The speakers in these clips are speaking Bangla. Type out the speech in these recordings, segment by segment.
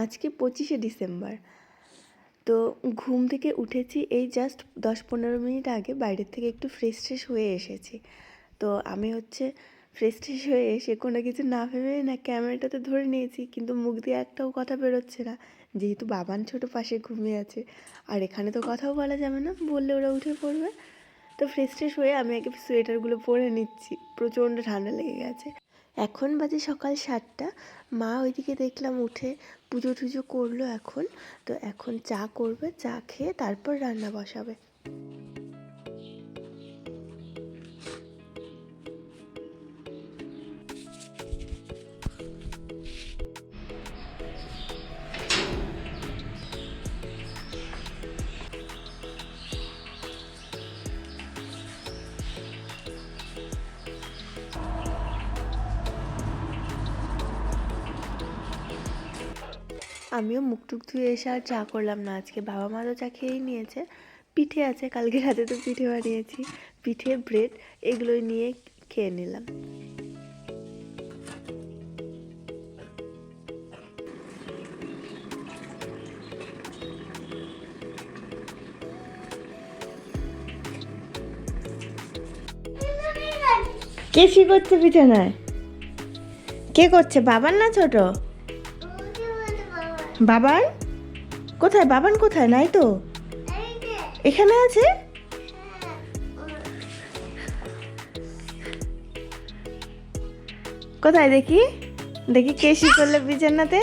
আজকে 25শে ডিসেম্বর। তো ঘুম থেকে উঠেছি এই জাস্ট 10-15 মিনিট আগে, বাইরের থেকে একটু ফ্রেশ হয়ে এসেছি। তো আমি ফ্রেশ হয়ে এসে কোনো কিছু না ভেবে না ক্যামেরাটাতে ধরে নিয়েছি, কিন্তু মুখ দিয়ে একটাও কথা বেরোচ্ছে না, যেহেতু বাবান ছোট পাশে ঘুমিয়ে আছে। আর এখানে তো কথাও বলা যাবে না, বললে ওরা উঠে পড়বে। তো ফ্রেশ হয়ে আমি আগে সোয়েটারগুলো পরে নিচ্ছি, প্রচণ্ড ঠান্ডা লেগে গেছে। এখন বাজে সকাল 7টা। মা ওইদিকে দেখলাম উঠে পুজো টুজো করলো এখন। তো এখন চা করবে, চা খেয়ে তারপর রান্না বসাবে। আমিও মুখ টুক ধুয়ে এসে আর চা করলাম না আজকে, বাবা মা তো চা খেয়েই নিয়েছে। পিঠে আছে, কালকে রাতে তো পিঠে বানিয়েছি, পিঠে ব্রেড এগুলোই নিয়ে খেয়ে নিলাম। কে করছে বিছানায়? কে করছে, বাবান না ছোট? বাবান কোথায়? বাবান কোথায়? নাই তো, এখানে আছে। কোথায় দেখি দেখি, কে করলে বিছানাতে?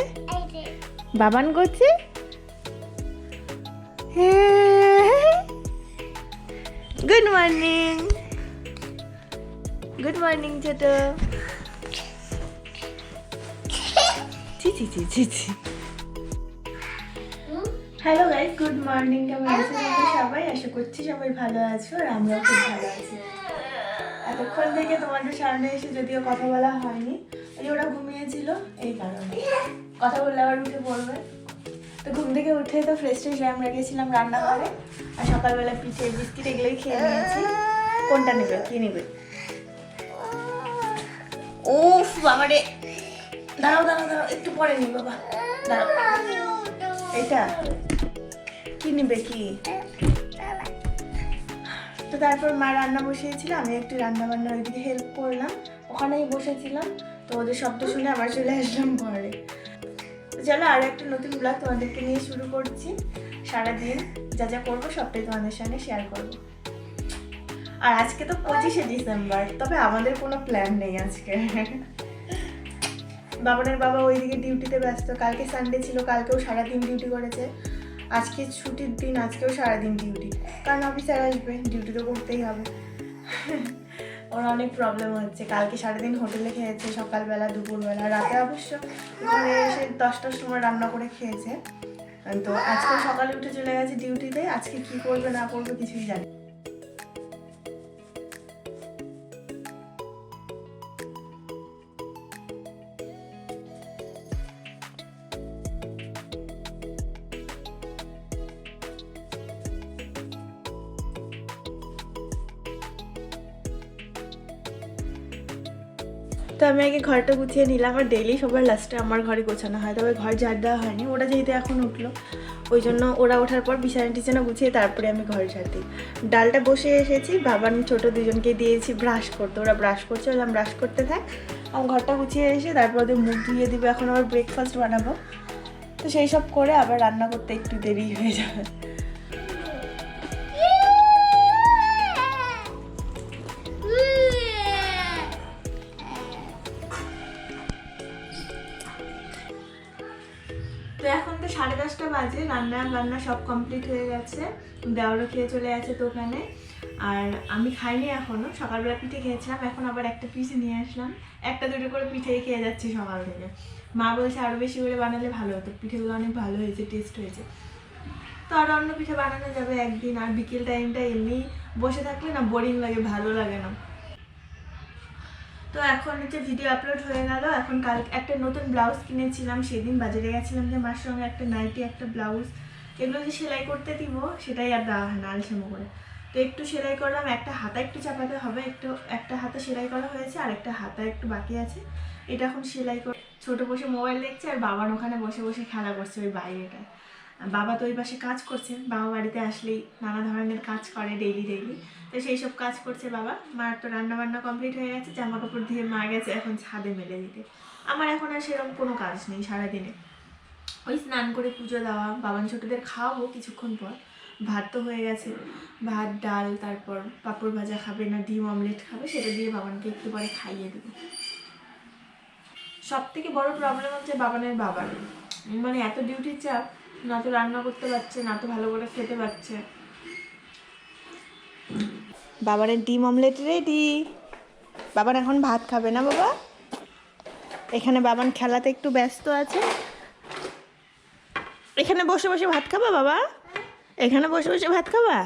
বাবান করছে। গুড মর্নিং, গুড মর্নিং ছোট। ছি ছি ছি ছি ছি। Hello guys, good morning. কেমন আছেন সবাই? আশা করছি সবাই ভালো আছো, আর আমরাও খুব ভালো আছি। এতক্ষণ থেকে তোমাদের সামনে এসে যদিও কথা বলা হয়নি, ওরা ঘুমিয়েছিল, এই কারণে কথা বললে আবার উঠে পড়বে। তো ঘুম থেকে উঠে তো ফ্রেশ আমরা গেছিলাম রান্নাঘরে, আর সকালবেলা পিঠে বিস্কিট এগুলোই খেয়ে নিয়েছি। কোনটা নেবে, কি নেবে? উফ বাবারে, দাঁড়াও দাঁড়াও দাঁড়াও, একটু পরে নি বাবা, দাঁড়াও। এটা কি নিবে, কি? তো তারপর মা রান্না বসিয়েছিল, আমি একটু রান্না বান্না ওইদিকে হেল্প করলাম, ওখানেই বসেছিলাম। তো ওদের শব্দ শুনে আবার চলে আসলাম ঘরে। তো চলো আরও একটা নতুন ব্লগ তোমাদেরকে নিয়ে শুরু করছি। সারাদিন যা যা করবো সবটাই তোমাদের সঙ্গে শেয়ার করবো। আর আজকে তো 25শে ডিসেম্বর, তবে আমাদের কোনো প্ল্যান নেই আজকে। বাবানের বাবা ওইদিকে ডিউটিতে ব্যস্ত, কালকে সানডে ছিল, কালকেও সারাদিন ডিউটি করেছে। আজকে ছুটির দিন, আজকেও সারাদিন ডিউটি, কারণ অফিসার আসবে, ডিউটি তো করতেই হবে। ওর অনেক প্রবলেম হচ্ছে। কালকে সারাদিন হোটেলে খেয়েছে, সকালবেলা দুপুরবেলা, রাতে অবশ্য ওখানে এসে 10টার সময় রান্না করে খেয়েছে। তো আজকে সকালে উঠে চলে গেছে ডিউটিতে, আজকে কি করবে না করবে কিছুই জানি। তো আমি আগে ঘরটা গুছিয়ে নিলাম, আর ডেইলি সবার লাস্টে আমার ঘরে গোছানো হয়, তবে ঘর ঝাড় দেওয়া হয়নি। ওরা যেহেতু এখন উঠলো, ওই জন্য ওরা ওঠার পর বিছানা টিছানা গুছিয়ে তারপরে আমি ঘর ঝাড় দিই। ডালটা বসে এসেছি, বাবান ছোট দুজনকে দিয়েছি ব্রাশ করতে, ওরা ব্রাশ করছে, ওরা ব্রাশ করতে থাক। আমি ঘরটা গুছিয়ে এসে তারপর ওদের মুখ ধুয়ে দিব, এখন আবার ব্রেকফাস্ট বানাবো। তো সেই সব করে আবার রান্না করতে একটু দেরি হয়ে যাবে। তো এখন তো 10:30 বাজে, রান্না বান্না সব কমপ্লিট হয়ে গেছে, দেওয়ারও খেয়ে চলে গেছে দোকানে। আর আমি খাইনি এখনও, সকালবেলা পিঠে খেয়েছিলাম, এখন আবার একটা পিস নিয়ে আসলাম, একটা দুটো করে পিঠেই খেয়ে যাচ্ছি সকাল থেকে। মা বলছে আরও বেশি করে বানালে ভালো হতো, পিঠেগুলো অনেক ভালো হয়েছে, টেস্ট হয়েছে। তো আর অন্য পিঠে বানানো যাবে একদিন। আর বিকেল টাইমটা এমনি বসে থাকলে না বোরিং লাগে, ভালো লাগে না। তো এখন ভিডিও আপলোড হয়ে গেল। এখন কাল একটা নতুন ব্লাউজ কিনেছিলাম, সেদিন বাজারে গেছিলাম, যে মার সঙ্গে একটা নাইটি, একটা ব্লাউজ, এগুলো যে সেলাই করতে দিব সেটাই আর দেওয়া হয় না আলসেমো করে। তো একটু সেলাই করলাম, একটা হাতা একটু চাপাতে হবে, একটা হাতে সেলাই করা হয়েছে, আর একটা হাতা একটু বাকি আছে, এটা এখন সেলাই করে ছোট বসে মোবাইল দেখছে, আর বাবার ওখানে বসে বসে খেলা করছে ওই বাইরেটা। বাবা তো ওই পাশে কাজ করছে, বাবা বাড়িতে আসলেই নানা ধরনের কাজ করে ডেইলি ডেইলি, তো সেই সব কাজ করছে বাবা। মার তো রান্না বান্না কমপ্লিট হয়ে গেছে, জামা কাপড় ধুয়ে মা গেছে এখন ছাদে মেলে দিতে। আমার এখন আর সেরকম কোনো কাজ নেই সারাদিনে, ওই স্নান করে পুজো দেওয়া, বাবান ছোটদের খাওয়াবো কিছুক্ষণ পর। ভাত তো হয়ে গেছে, ভাত ডাল, তারপর পাঁপড় ভাজা খাবে না ডিম অমলেট খাবে, সেটা দিয়ে বাবানকে একটু পরে খাইয়ে দেবো। সব থেকে বড় প্রবলেম হচ্ছে বাবানের বাবার, মানে এত ডিউটির চাপ, না তো রান্না করতে পারছে, না তো ভালো করে খেতে পারছে। বাবানের ডিম অমলেট রেডি। বাবান এখন ভাত খাবে না বাবা, এখানে বাবান খেলাতে একটু ব্যস্ত আছে। এখানে বসে বসে ভাত খাবা বাবা, এখানে বসে বসে ভাত খাবা।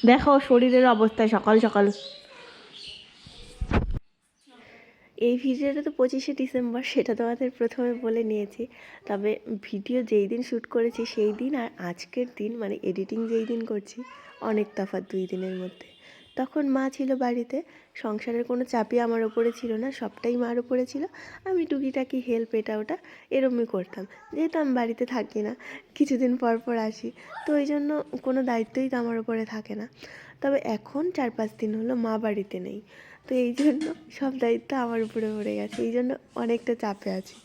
দেখো শরীরের অবস্থা সকাল সকাল। এই ভিডিওটা তো 25শে ডিসেম্বর, সেটা তোমাদের প্রথমে বলে নিয়েছি। তবে ভিডিও যেই দিন শ্যুট করেছি সেই দিন আর আজকের দিন, মানে এডিটিং যেই দিন করছি, অনেক তফাৎ 2 দিনের মধ্যে। তখন মা ছিল বাড়িতে, সংসারের কোনো চাপই আমার ওপরে ছিল না, সবটাই মার ওপরে ছিল। আমি টুকিটাকি হেল্প এটা ওটা এরমই করতাম, যেহেতু আমি বাড়িতে থাকি না, কিছুদিন পর পর আসি, তো ওই জন্য কোনো দায়িত্বই তো আমার ওপরে থাকে না। তবে এখন 4-5 দিন হলো মা বাড়িতে নেই, তো এই জন্য সব দায়িত্ব আমার উপরে পড়ে গেছে, এই জন্য অনেকটা চাপে আছি।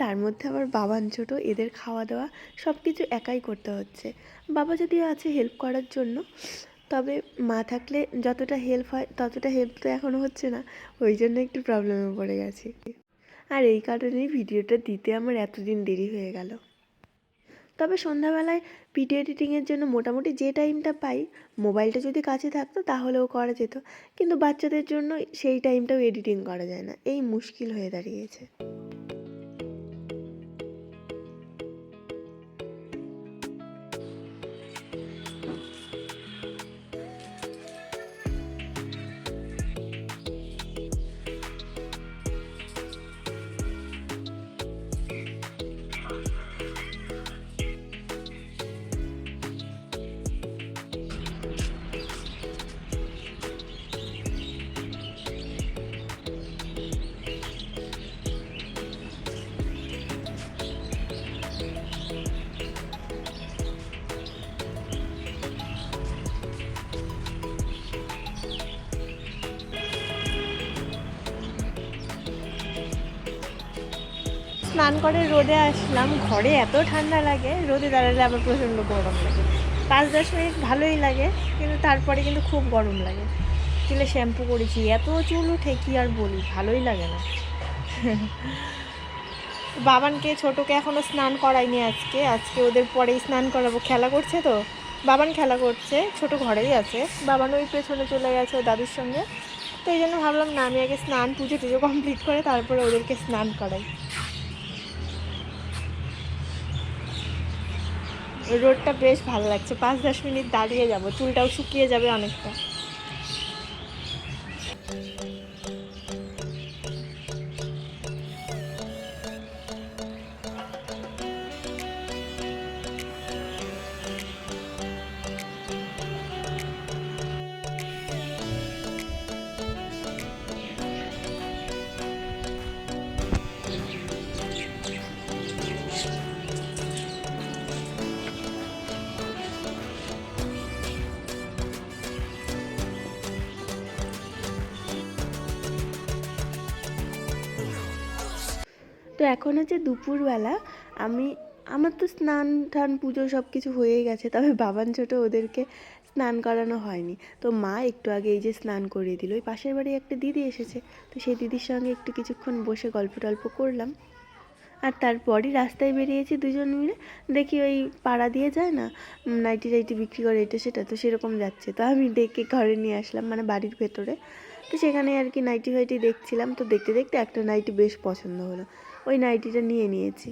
তার মধ্যে আবার বাবান ছোট, এদের খাওয়া দাওয়া সব কিছু একাই করতে হচ্ছে। বাবা যদিও আছে হেল্প করার জন্য, তবে মা থাকলে যতটা হেল্প হয় ততটা হেল্প তো এখনও হচ্ছে না, ওই জন্য একটু প্রবলেমে পড়ে গেছি। আর এই কারণেই ভিডিওটা দিতে আমার এতদিন দেরি হয়ে গেল। তবে সন্ধ্যাবেলায় ভিডিও এডিটিংয়ের জন্য মোটামুটি যে টাইমটা পাই, মোবাইলটা যদি কাছে থাকতো তাহলেও করা যেত, কিন্তু বাচ্চাদের জন্য সেই টাইমটাও এডিটিং করা যায় না, এই মুশকিল হয়ে দাঁড়িয়েছে। স্নান করে রোদে আসলাম, ঘরে এত ঠান্ডা লাগে, রোদে দাঁড়ালে আবার প্রচণ্ড গরম লাগে। 5-10 মিনিট ভালোই লাগে, কিন্তু তারপরে কিন্তু খুব গরম লাগে। চুলে শ্যাম্পু করেছি, এত চুল উঠে কি আর বলি, ভালোই লাগে না। বাবানকে ছোটোকে এখনও স্নান করাইনি, আজকে ওদের পরেই স্নান করাবো। খেলা করছে তো, বাবান খেলা করছে, ছোট ঘরেই আছে, বাবান ওই পেছনে চলে গেছে ও দাদুর সঙ্গে। তো এই জন্য ভাবলাম না, আমি আগে স্নান পুজো টুজো কমপ্লিট করে তারপরে ওদেরকে স্নান করাই। রোদটা বেশ ভালো লাগছে, 5-10 মিনিট দাঁড়িয়ে যাব, চুলটাও শুকিয়ে যাবে অনেকটা। তো এখন হচ্ছে দুপুরবেলা, আমার তো স্নান টান পুজো সব কিছু হয়েই গেছে, তবে বাবান ছোট ওদেরকে স্নান করানো হয়নি। তো মা একটু আগে এই যে স্নান করিয়ে দিল, ওই পাশের বাড়ি একটা দিদি এসেছে, তো সেই দিদির সঙ্গে একটু কিছুক্ষণ বসে গল্প টল্প করলাম। আর তারপরই রাস্তায় বেরিয়েছি দুজন মিলে, দেখি ওই পাড়া দিয়ে যায় না, নাইটি টাইটি বিক্রি করে এটা সেটা, তো সেরকম যাচ্ছে, তো আমি দেখে ঘরে নিয়ে আসলাম, মানে বাড়ির ভেতরে। তো সেখানে আর কি নাইটি ফাইটি দেখছিলাম, তো দেখতে দেখতে একটা নাইটি বেশ পছন্দ হলো, ওই নাইটিটা নিয়ে নিয়েছি।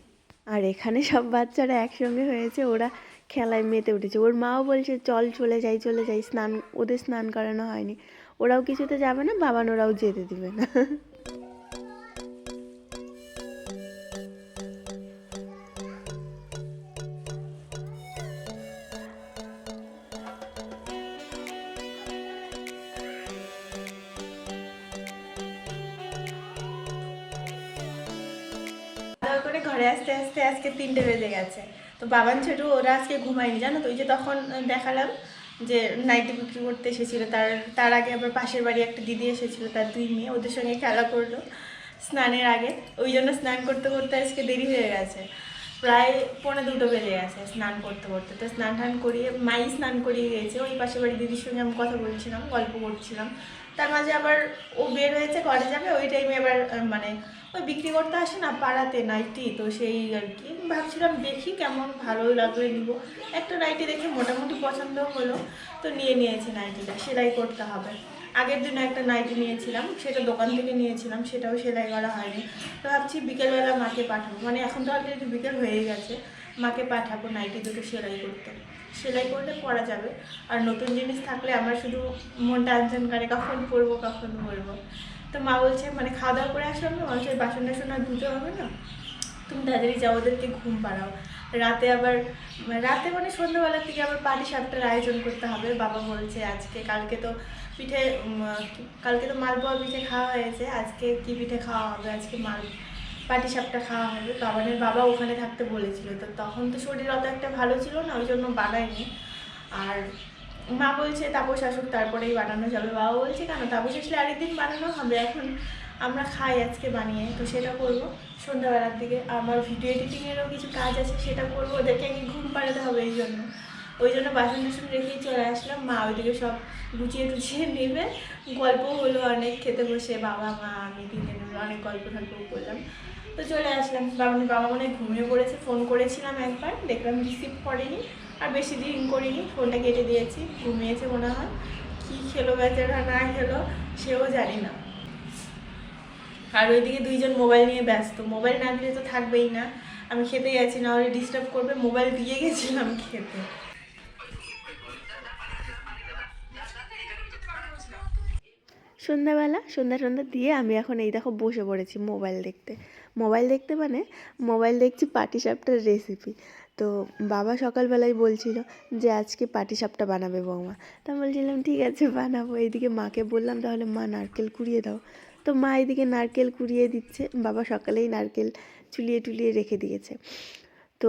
আর এখানে সব বাচ্চারা একসঙ্গে হয়েছে, ওরা খেলায় মেতে উঠেছে। ওর মাও বলছে চল চলে যাই স্নান, ওদের স্নান করানো হয়নি, ওরাও কিছুতে যাবে না, বাবান ওরাও যেতে দিবে না। ঘরে আসতে আসতে আজকে 3টে বেজে গেছে। তো বাবান ছোটো ওরা আজকে ঘুমায়নি, জানো তো। ওই যে তখন দেখালাম যে নাইটি বিক্রি করতে এসেছিলো, তার আগে আবার পাশের বাড়ি একটা দিদি এসেছিলো, তার 2 মেয়ে, ওদের সঙ্গে খেলা করলো স্নানের আগে। ওই জন্য স্নান করতে করতে আজকে দেরি হয়ে গেছে, প্রায় 1:45 বেজে গেছে স্নান করতে করতে। তো স্নান টান করিয়ে মাই স্নান করিয়ে গিয়েছে, ওই পাশের বাড়ি দিদির সঙ্গে আমি কথা বলছিলাম, গল্প করছিলাম। তার মাঝে আবার ও বের হয়েছে, ঘরে যাবে। ওই টাইমে আবার মানে ওই বিক্রি করতে আসে না পাড়াতে নাইটি, তো সেই আর কি ভাবছিলাম দেখি কেমন ভালো লাগলে নিব। একটা নাইটি দেখে মোটামুটি পছন্দ হলো, তো নিয়েছি নাইটিটা। সেলাই করতে হবে। আগের দিনে একটা নাইটি নিয়েছিলাম, সেটা দোকান থেকে নিয়েছিলাম, সেটাও সেলাই করা হয়নি। তো ভাবছি বিকেলবেলা মাকে পাঠাবো, মানে এখন তো অলরেডি বিকেল হয়ে গেছে, মাকে পাঠাবো নাইটি দুটো সেলাই করতে। সেলাই করলে পরা যাবে। আর নতুন জিনিস থাকলে আমার শুধু মন টানশন করে কখন পরবো কখন পরবো। তো মা বলছে, মানে খাওয়া দাওয়া করে আসলাম না, মানুষের বাসন টাসন আর ধুতে হবে না, তুমি তাড়াতাড়ি যাও, ওদেরকে ঘুম পাড়াও। রাতে আবার মানে সন্ধ্যাবেলার থেকে আবার পাটি সাপটার আয়োজন করতে হবে। বাবা বলছে আজকে, কালকে তো মালপোয়া পিঠে খাওয়া হয়েছে, আজকে কি পিঠে খাওয়া হবে, আজকে পাটি সাপটা খাওয়া হবে। বাবা ওখানে থাকতে বলেছিল, তো তখন তো শরীর অত একটা ভালো ছিল না, ওই জন্য বানায়নি। আর মা বলছে তাপস আসুক তারপরেই বানানো যাবে। বাবা বলছে কেন, তাপস আসলে আরেকদিন বানানো হবে, এখন আমরা খাই আজকে বানিয়ে, তো সেটা করবো সন্ধ্যাবেলার দিকে। আমার ভিডিও এডিটিংয়েরও কিছু কাজ আছে, সেটা করবো, ওদেরকে আগে ঘুম পাড়াতে হবে। ওই জন্য বাসন টাসন রেখেই চলে আসলাম। মা ওইদিকে সব গুছিয়ে টুছিয়ে নেবে। গল্প হলো অনেক খেতে বসে, বাবা মা আমি 3 জনে অনেক গল্প করলাম। তো চলে আসলাম। বাবা মনে ঘুমিয়ে পড়েছে, ফোন করেছিলাম একবার, দেখলাম রিসিভ করেনি, আর বেশি দিন করিনি, ফোনটা কেটে দিয়েছি। ঘুমিয়েছে মনে হয়, কী খেলো বেচারা না খেলো সেও জানি না। আর ওইদিকে 2জন মোবাইল নিয়ে ব্যস্ত, মোবাইল না দিলে তো থাকবেই না। আমি খেতে যাচ্ছি না, ওরা ডিস্টার্ব করবে, মোবাইল দিয়ে গেছিলাম খেতে। সন্ধ্যা দিয়ে আমি এখন এই দেখো বসে পড়েছি মোবাইল দেখতে মানে মোবাইল দেখছি পাটিসাপটার রেসিপি। তো বাবা সকালবেলায় বলছিল যে আজকে পাটিসাপটা বানাবে বৌমা, তো আমি বলছিলাম ঠিক আছে বানাবো। এইদিকে মাকে বললাম তাহলে মা নারকেল কুড়িয়ে দাও, তো মা এইদিকে নারকেল কুড়িয়ে দিচ্ছে। বাবা সকালেই নারকেল চুলিয়ে রেখে দিয়েছে। তো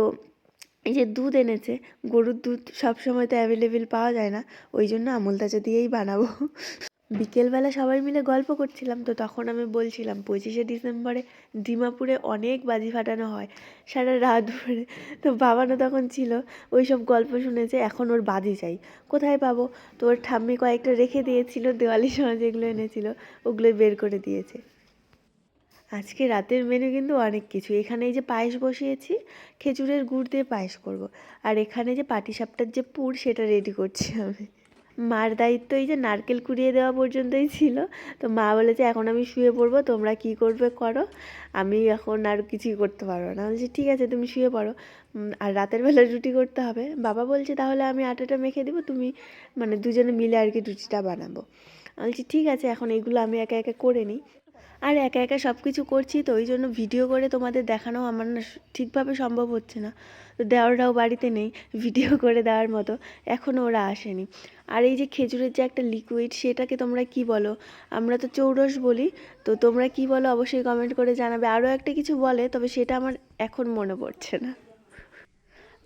এই যে দুধ এনেছে, গরুর দুধ সবসময় তো অ্যাভেলেবেল পাওয়া যায় না, ওই জন্য আমুল তাজা দিয়েই বানাবো। বিকেলবেলা সবাই মিলে গল্প করছিলাম, তো তখন আমি বলছিলাম 25শে ডিসেম্বরে ডিমাপুরে অনেক বাজি ফাটানো হয় সারা রাত ধরে। তো বাবানও তখন ছিল, ওই সব গল্প শুনেছে, এখন ওর বাজি চাই। কোথায় পাবো? তো ওর ঠাম্মি কয়েকটা রেখে দিয়েছিল, দেওয়ালির সময় যেগুলো এনেছিল ওগুলোই বের করে দিয়েছে। আজকে রাতের মেনু কিন্তু অনেক কিছু। এখানে এই যে পায়েস বসিয়েছি, খেজুরের গুড় দিয়ে পায়েস করব। আর এখানে যে পাটিসাপটার যে পুর সেটা রেডি করছি আমি। মার দায়িত্ব এই যে নারকেল কুড়িয়ে দেওয়া পর্যন্তই ছিল। তো মা বলেছে এখন আমি শুয়ে পড়বো, তোমরা কি করবে করো, আমি এখন আর কিছুই করতে পারবো না। বলছি ঠিক আছে তুমি শুয়ে পড়ো, আর রাতের বেলা রুটি করতে হবে। বাবা বলছে তাহলে আমি আটাটা মেখে দিব, তুমি মানে দুজনে মিলে আর কি রুটিটা বানাবো। বলছি ঠিক আছে, এখন এইগুলো আমি একা একা করে নিই। আর একা একা সব কিছু করছি, তো ওই জন্য ভিডিও করে তোমাদের দেখানো আমার না ঠিকভাবে সম্ভব হচ্ছে না। তো দেওয়াররাও বাড়িতে নেই ভিডিও করে দেওয়ার মতো, এখনও ওরা আসেনি। আর এই যে খেজুরের যে একটা লিকুইড, সেটাকে তোমরা কি বলো? আমরা তো চৌরস বলি, তো তোমরা কি বলো অবশ্যই কমেন্ট করে জানাবে। আরও একটা কিছু বলে, তবে সেটা আমার এখন মনে পড়ছে না।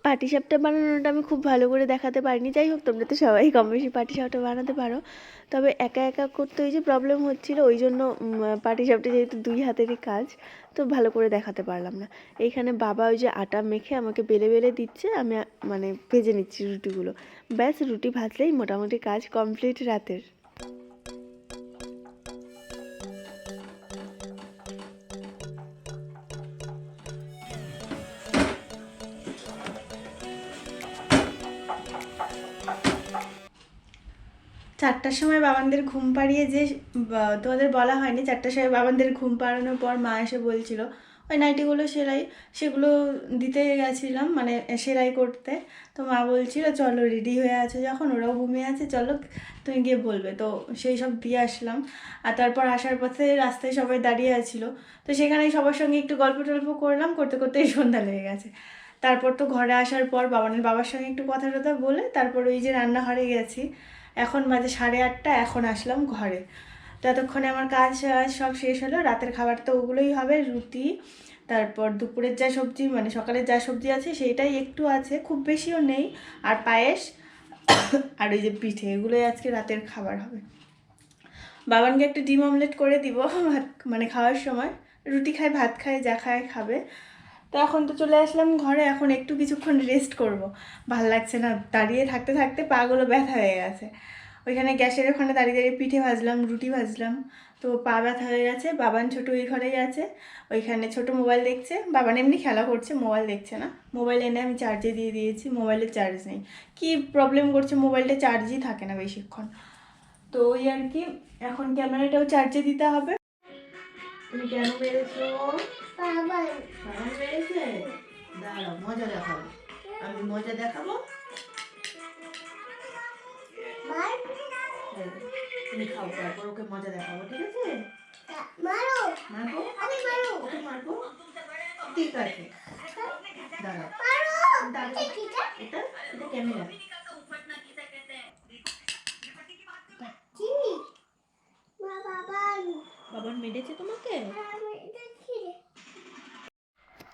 পাটিসাপটা বানানোটা আমি খুব ভালো করে দেখাতে পারিনি, যাই হোক তোমরা তো সবাই কম বেশি পাটিসাপটা বানাতে পারো। তবে একা একা করতে ওই যে প্রবলেম হচ্ছিলো, ওই জন্য পাটিসাপটা যেহেতু 2 হাতেরই কাজ, তো ভালো করে দেখাতে পারলাম না। এইখানে বাবা ওই যে আটা মেখে আমাকে বেলে দিচ্ছে, আমি মানে ভেজে নিচ্ছি রুটিগুলো। ব্যাস রুটি ভাজলেই মোটামুটি কাজ কমপ্লিট রাতের। 4টার সময় বাবানদের ঘুম পাড়িয়ে যে তোমাদের বলা হয়নি, 4টার সময় বাবানদের ঘুম পাড়ানোর পর মা এসে বলছিল ওই নাইটিগুলো সেগুলো দিতে গেছিলাম, মানে সেলাই করতে। তো মা বলছিল চলো রেডি হয়ে আছে যখন, ওরাও ঘুমিয়ে আছে, চলো তুমি গিয়ে বলবে। তো সেই সব দিয়ে আসলাম। আর তারপর আসার পথে রাস্তায় সবাই দাঁড়িয়ে আছিল, তো সেখানে সবার সঙ্গে একটু গল্প টল্প করলাম, করতে করতেই সন্ধ্যা লেগে গেছে। তারপর তো ঘরে আসার পর বাবার সঙ্গে একটু কথা টথা বলে তারপর ওই যে রান্নাঘরে গেছি। এখন বাজে 8:30, এখন আসলাম ঘরে। ততক্ষণে আমার কাজ সব শেষ হলো। রাতের খাবার তো ওগুলোই হবে, রুটি, তারপর দুপুরের যা সবজি মানে সকালের যা সবজি আছে সেইটাই একটু আছে, খুব বেশিও নেই। আর পায়েস আর ওই যে পিঠে, এগুলোই আজকে রাতের খাবার হবে। বাবানকে একটা ডিম অমলেট করে দিব ভাত মানে খাওয়ার সময়, রুটি খায় ভাত খায় যা খায় খাবে। তো এখন তো চলে আসলাম ঘরে, এখন একটু কিছুক্ষণ রেস্ট করব। ভাল লাগছে না, দাঁড়িয়ে থাকতে থাকতে পাগুলো ব্যথা হয়ে গেছে। ওইখানে গ্যাসের ওখানে দাঁড়িয়ে দাঁড়িয়ে পিঠে ভাজলাম, রুটি ভাজলাম, তো পা ব্যথা হয়ে গেছে। বাবান ছোট ওই ঘরেই আছে, ওইখানে ছোট মোবাইল দেখছে। বাবান এমনি খেলা করছে, মোবাইল দেখছে না। মোবাইল এনে আমি চার্জে দিয়ে দিয়েছি, মোবাইলের চার্জ নেই। কি প্রবলেম করছে, মোবাইলটা চার্জই থাকে না বেশিক্ষণ। তো ওই আর কি, এখন ক্যামেরাটাও চার্জে দিতে হবে। তুমি কেন মেরেছো? বাবান মেরেছে? দাঁড়াও, মজা দেখাবো, আমি মজা দেখাবো। তুমি খাও, তারপর ওকে মজা দেখাবো, ঠিক আছে? মারো মারবো, আমি মারো, ওকে মারবো, ঠিক আছে। দাঁড়াও, দাঁড়াও, এটা এটা ক্যামেরা। বাবান মেরেছে তোমাকে?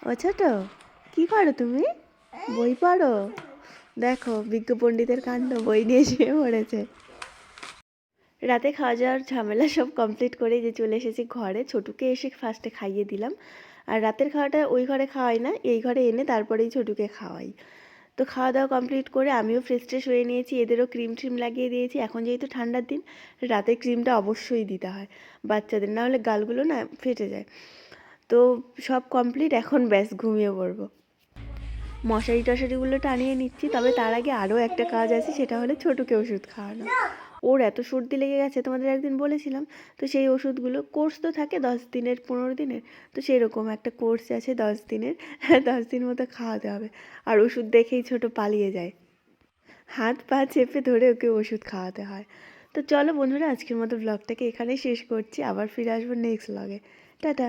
ও ছোট, কি করো তুমি? বই পড়ো? দেখো বিজ্ঞ পণ্ডিতের কাণ্ড, বই নিয়ে শুয়ে পড়েছে। রাতে খাওয়া যাওয়ার ঝামেলা সব কমপ্লিট করে যে চলে এসেছি ঘরে। ছোটুকে এসে ফার্স্টে খাইয়ে দিলাম, আর রাতের খাওয়াটা ওই ঘরে খাওয়াই না, এই ঘরে এনে তারপরেই ছোটুকে খাওয়াই। তো খাওয়া দাওয়া কমপ্লিট করে আমিও ফ্রেশ ট্রেশ হয়ে নিয়েছি, এদেরও ক্রিম ট্রিম লাগিয়ে দিয়েছি। এখন যেহেতু ঠান্ডার দিন, রাতে ক্রিমটা অবশ্যই দিতে হয় বাচ্চাদের, না হলে গালগুলো না ফেটে যায়। তো সব কমপ্লিট, এখন ব্যাস ঘুমিয়ে পড়বো। মশারি টশারিগুলো টানিয়ে নিচ্ছি, তবে তার আগে আরও একটা কাজ আছে, সেটা হলো ছোটুকে ওষুধ খাওয়ানো। ওর এত সর্দি লেগে গেছে, তোমাদের একদিন বলেছিলাম। তো সেই ওষুধগুলো কোর্স তো থাকে 10 দিনের 15 দিনের, তো সেরকম একটা কোর্স আছে 10 দিনের। 10 দিন মতো খাওয়াতে হবে। আর ওষুধ দেখেই ছোট পালিয়ে যায়, হাত পা চেপে ধরে ওকে ওষুধ খাওয়াতে হয়। তো চলো বন্ধুরা, আজকের মতো ব্লগটাকে এখানেই শেষ করছি, আবার ফিরে আসবো নেক্সট ব্লগে। টাটা।